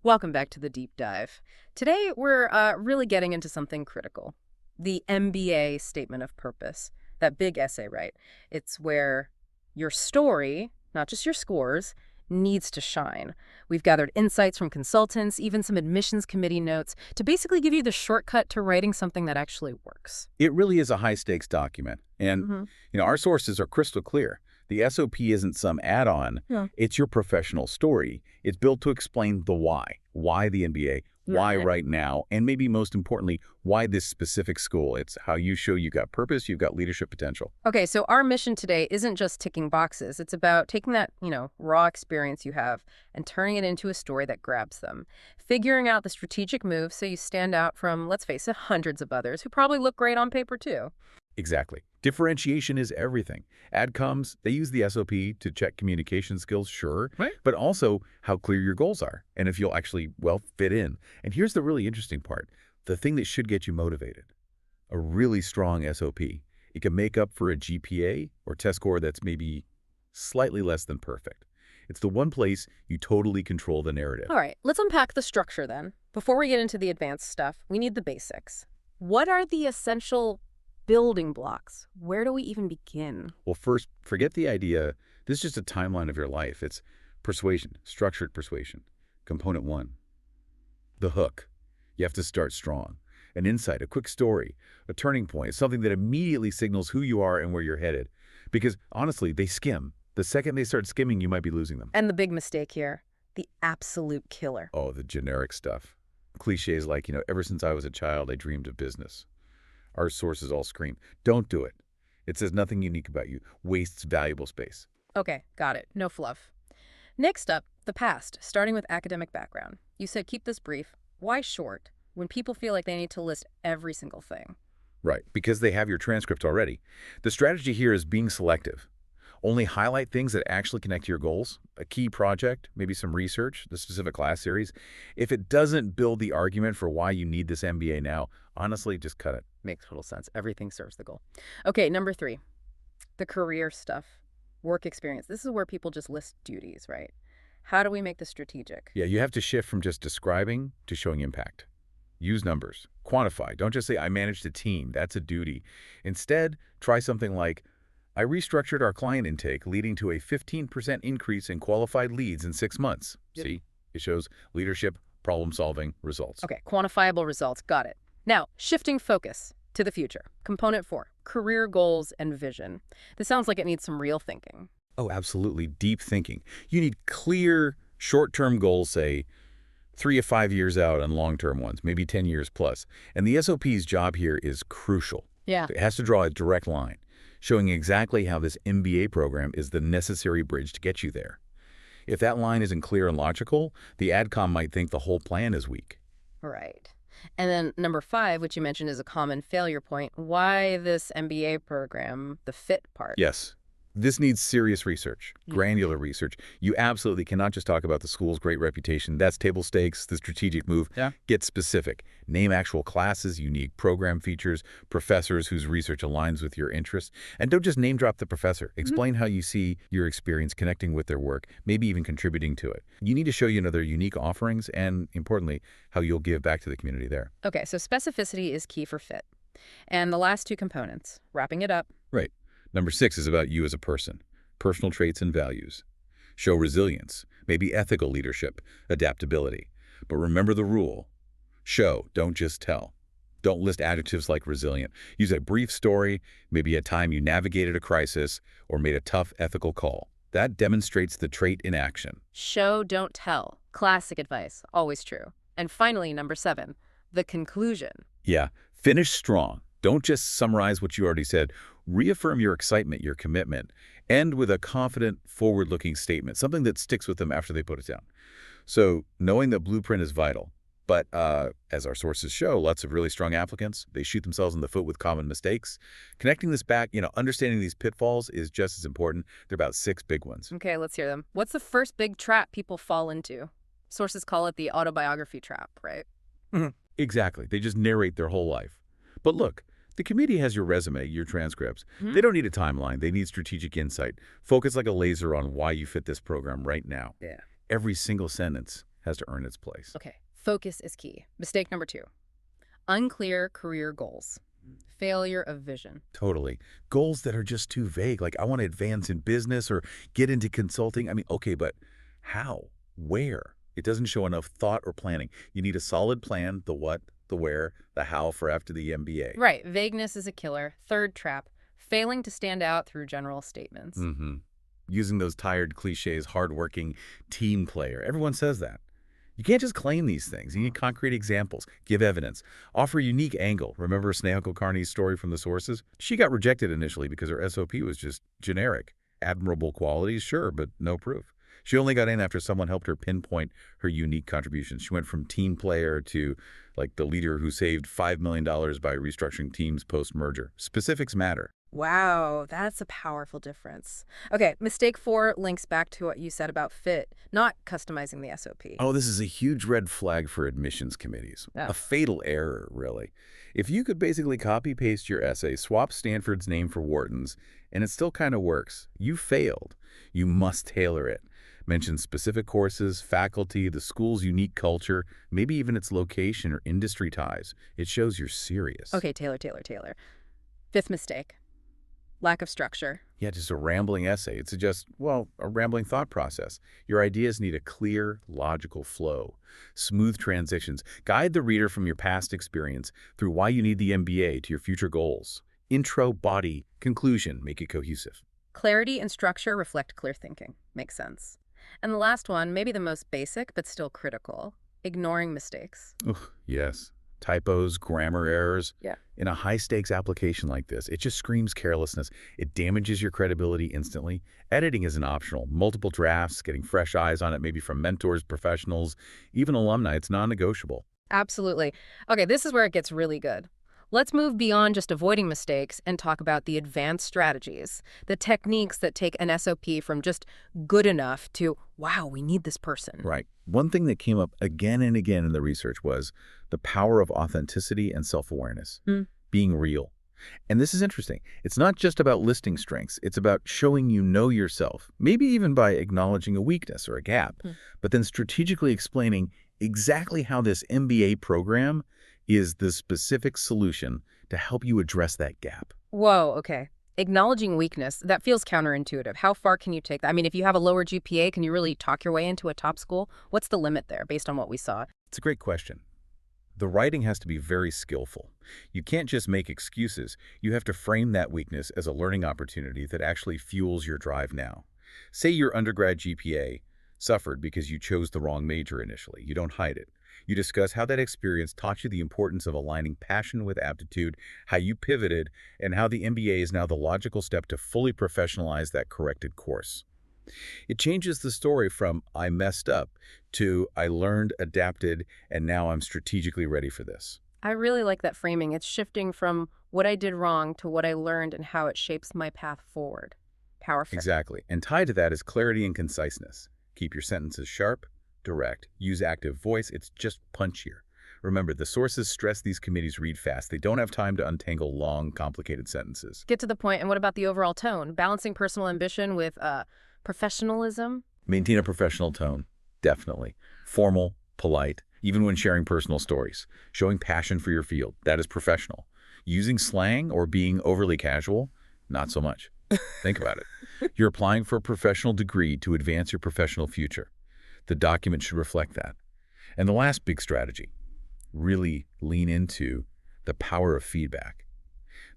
Welcome back to the deep dive. Today, we're really getting into something critical. The MBA statement of purpose, that big essay, right? It's where your story, not just your scores, needs to shine. We've gathered insights from consultants, even some admissions committee notes, to basically give you the shortcut to writing something that actually works. It really is a high-stakes document. And, our sources are crystal clear. The SOP isn't some add-on. Yeah. It's your professional story. It's built to explain the why. Why the MBA? Why right now? And maybe most importantly, why this specific school? It's how you show you got purpose, you've got leadership potential. Okay, so our mission today isn't just ticking boxes. It's about taking that, raw experience you have and turning it into a story that grabs them. Figuring out the strategic moves so you stand out from, let's face it, hundreds of others who probably look great on paper too. Exactly. Differentiation is everything. Adcoms, they use the SOP to check communication skills, sure, right, but also how clear your goals are and if you'll actually, fit in. And here's the really interesting part, the thing that should get you motivated. A really strong SOP. It can make up for a GPA or test score that's maybe slightly less than perfect. It's the one place you totally control the narrative. All right, let's unpack the structure then. Before we get into the advanced stuff, we need the basics. What are the essential building blocks? Where do we even begin? Well, first, forget the idea. This is just a timeline of your life. It's persuasion, structured persuasion. Component 1, the hook. You have to start strong. An insight, a quick story, a turning point, something that immediately signals who you are and where you're headed. Because honestly, they skim. The second they start skimming, you might be losing them. And the big mistake here, the absolute killer. Oh, the generic stuff. Cliches like, ever since I was a child, I dreamed of business. Our sources all scream, don't do it. It says nothing unique about you, wastes valuable space. Okay, got it. No fluff. Next up, the past, starting with academic background. You said keep this brief. Why short when people feel like they need to list every single thing? Right, because they have your transcript already. The strategy here is being selective. Only highlight things that actually connect to your goals, a key project, maybe some research, the specific class series. If it doesn't build the argument for why you need this MBA now, honestly, just cut it. Makes total sense. Everything serves the goal. Okay, number 3, the career stuff, work experience. This is where people just list duties, right? How do we make this strategic? Yeah, you have to shift from just describing to showing impact. Use numbers. Quantify. Don't just say, I managed a team. That's a duty. Instead, try something like, I restructured our client intake, leading to a 15% increase in qualified leads in 6 months. Yep. See? It shows leadership, problem-solving, results. Okay, quantifiable results. Got it. Now, shifting focus to the future. Component 4, career goals and vision. This sounds like it needs some real thinking. Oh, absolutely. Deep thinking. You need clear, short-term goals, say, 3 to 5 years out, and long-term ones, maybe 10 years plus. And the SOP's job here is crucial. Yeah. It has to draw a direct line, showing exactly how this MBA program is the necessary bridge to get you there. If that line isn't clear and logical, the AdCom might think the whole plan is weak. Right. And then number 5, which you mentioned is a common failure point, why this MBA program, the fit part? Yes. This needs serious research, granular research. You absolutely cannot just talk about the school's great reputation. That's table stakes, the strategic move. Yeah. Get specific. Name actual classes, unique program features, professors whose research aligns with your interests. And don't just name drop the professor. Explain how you see your experience connecting with their work, maybe even contributing to it. You need to show their unique offerings and, importantly, how you'll give back to the community there. Okay, so specificity is key for fit. And the last 2 components, wrapping it up. Right. Number 6 is about you as a person, personal traits and values. Show resilience, maybe ethical leadership, adaptability. But remember the rule. Show, don't just tell. Don't list adjectives like resilient. Use a brief story, maybe a time you navigated a crisis or made a tough ethical call. That demonstrates the trait in action. Show, don't tell. Classic advice, always true. And finally, number 7, the conclusion. Yeah, finish strong. Don't just summarize what you already said. Reaffirm your excitement, your commitment. End with a confident, forward-looking statement, something that sticks with them after they put it down. So knowing the blueprint is vital. But as our sources show, lots of really strong applicants, they shoot themselves in the foot with common mistakes. Connecting this back, understanding these pitfalls is just as important. There are about 6 big ones. Okay, let's hear them. What's the first big trap people fall into? Sources call it the autobiography trap, right? Exactly. They just narrate their whole life. But look, the committee has your resume, your transcripts. They don't need a timeline. They need strategic insight. Focus like a laser on why you fit this program right now. Yeah. Every single sentence has to earn its place. Okay, focus is key. Mistake number 2. Unclear career goals. Failure of vision. Totally. Goals that are just too vague, like I want to advance in business or get into consulting. I mean, okay, but how? Where? It doesn't show enough thought or planning. You need a solid plan, the what, the where, the how for after the MBA. Right, vagueness is a killer. Third trap, failing to stand out through general statements. Using those tired cliches, hardworking team player. Everyone says that. You can't just claim these things. You need concrete examples, give evidence, offer a unique angle. Remember Sneha Kulkarni's story from the sources? She got rejected initially because her SOP was just generic. Admirable qualities, sure, but no proof. She only got in after someone helped her pinpoint her unique contributions. She went from team player to like the leader who saved $5 million by restructuring teams post-merger. Specifics matter. Wow, that's a powerful difference. Okay, mistake 4 links back to what you said about fit, not customizing the SOP. Oh, this is a huge red flag for admissions committees. Oh. A fatal error, really. If you could basically copy-paste your essay, swap Stanford's name for Wharton's, and it still kind of works, you failed. You must tailor it. Mention specific courses, faculty, the school's unique culture, maybe even its location or industry ties. It shows you're serious. Okay, Taylor. 5th mistake, lack of structure. Yeah, just a rambling essay. It's just, well, a rambling thought process. Your ideas need a clear, logical flow. Smooth transitions. Guide the reader from your past experience through why you need the MBA to your future goals. Intro, body, conclusion. Make it cohesive. Clarity and structure reflect clear thinking. Makes sense. And the last one, maybe the most basic, but still critical, ignoring mistakes. Ugh, yes. Typos, grammar errors. Yeah. In a high-stakes application like this, it just screams carelessness. It damages your credibility instantly. Editing isn't optional. Multiple drafts, getting fresh eyes on it, maybe from mentors, professionals, even alumni, it's non-negotiable. Absolutely. Okay, this is where it gets really good. Let's move beyond just avoiding mistakes and talk about the advanced strategies, the techniques that take an SOP from just good enough to, wow, we need this person. Right. One thing that came up again and again in the research was the power of authenticity and self-awareness, being real. And this is interesting. It's not just about listing strengths. It's about showing you know yourself, maybe even by acknowledging a weakness or a gap, but then strategically explaining exactly how this MBA program is the specific solution to help you address that gap. Whoa, okay. Acknowledging weakness, that feels counterintuitive. How far can you take that? I mean, if you have a lower GPA, can you really talk your way into a top school? What's the limit there based on what we saw? It's a great question. The writing has to be very skillful. You can't just make excuses. You have to frame that weakness as a learning opportunity that actually fuels your drive now. Say your undergrad GPA suffered because you chose the wrong major initially. You don't hide it. You discuss how that experience taught you the importance of aligning passion with aptitude, how you pivoted, and how the MBA is now the logical step to fully professionalize that corrected course. It changes the story from I messed up to I learned, adapted, and now I'm strategically ready for this. I really like that framing. It's shifting from what I did wrong to what I learned and how it shapes my path forward. Powerful. Exactly. And tied to that is clarity and conciseness. Keep your sentences sharp, direct, use active voice. It's just punchier. Remember, the sources stress these committees read fast. They don't have time to untangle long, complicated sentences. Get to the point. And what about the overall tone? Balancing personal ambition with professionalism? Maintain a professional tone, definitely. Formal, polite, even when sharing personal stories. Showing passion for your field, that is professional. Using slang or being overly casual, not so much. Think about it. You're applying for a professional degree to advance your professional future. The document should reflect that. And the last big strategy, really lean into the power of feedback.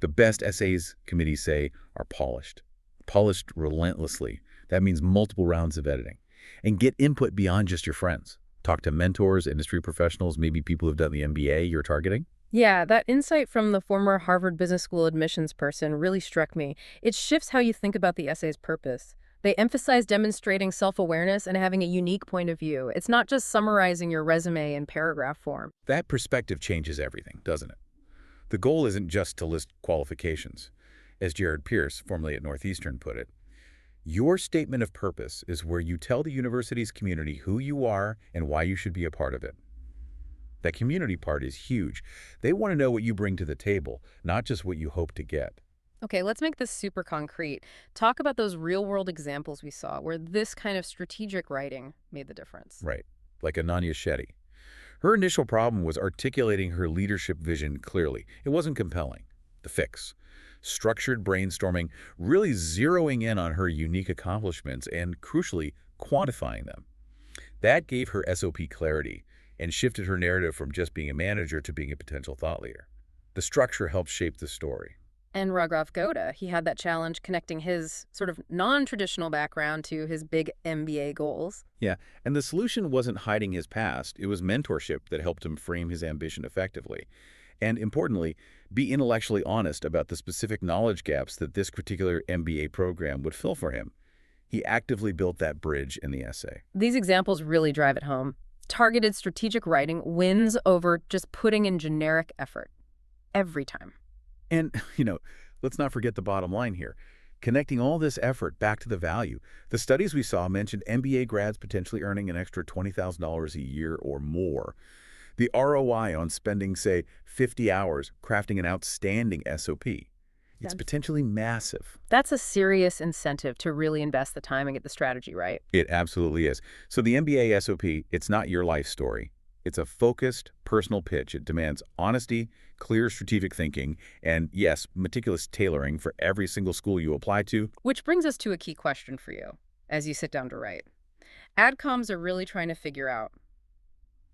The best essays, committees say, are polished. Polished relentlessly. That means multiple rounds of editing. And get input beyond just your friends. Talk to mentors, industry professionals, maybe people who've done the MBA you're targeting. Yeah, that insight from the former Harvard Business School admissions person really struck me. It shifts how you think about the essay's purpose. They emphasize demonstrating self-awareness and having a unique point of view. It's not just summarizing your resume in paragraph form. That perspective changes everything, doesn't it? The goal isn't just to list qualifications. As Jared Pierce, formerly at Northeastern, put it, your statement of purpose is where you tell the university's community who you are and why you should be a part of it. That community part is huge. They want to know what you bring to the table, not just what you hope to get. Okay, let's make this super concrete. Talk about those real-world examples we saw where this kind of strategic writing made the difference. Right. like Ananya Shetty. Her initial problem was articulating her leadership vision clearly. It wasn't compelling. The fix: structured brainstorming, really zeroing in on her unique accomplishments and, crucially, quantifying them. That gave her SOP clarity and shifted her narrative from just being a manager to being a potential thought leader. The structure helped shape the story. And Raghav Gowda, he had that challenge connecting his sort of non-traditional background to his big MBA goals. Yeah, and the solution wasn't hiding his past. It was mentorship that helped him frame his ambition effectively. And importantly, be intellectually honest about the specific knowledge gaps that this particular MBA program would fill for him. He actively built that bridge in the essay. These examples really drive it home. Targeted strategic writing wins over just putting in generic effort every time. And, let's not forget the bottom line here. Connecting all this effort back to the value. The studies we saw mentioned MBA grads potentially earning an extra $20,000 a year or more. The ROI on spending, say, 50 hours crafting an outstanding SOP. It's potentially massive. That's a serious incentive to really invest the time and get the strategy right. It absolutely is. So the MBA SOP, it's not your life story. It's a focused, personal pitch. It demands honesty, clear strategic thinking, and yes, meticulous tailoring for every single school you apply to. Which brings us to a key question for you as you sit down to write. Adcoms are really trying to figure out,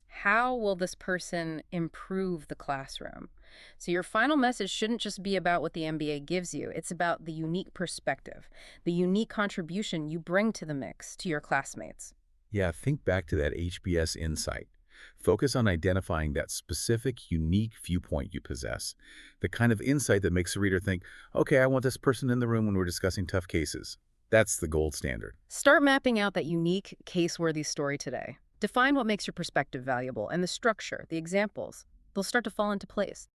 how will this person improve the classroom? So your final message shouldn't just be about what the MBA gives you. It's about the unique perspective, the unique contribution you bring to the mix, to your classmates. Yeah, think back to that HBS insight. Focus on identifying that specific, unique viewpoint you possess. The kind of insight that makes the reader think, okay, I want this person in the room when we're discussing tough cases. That's the gold standard. Start mapping out that unique, case-worthy story today. Define what makes your perspective valuable, and the structure, the examples, they'll start to fall into place.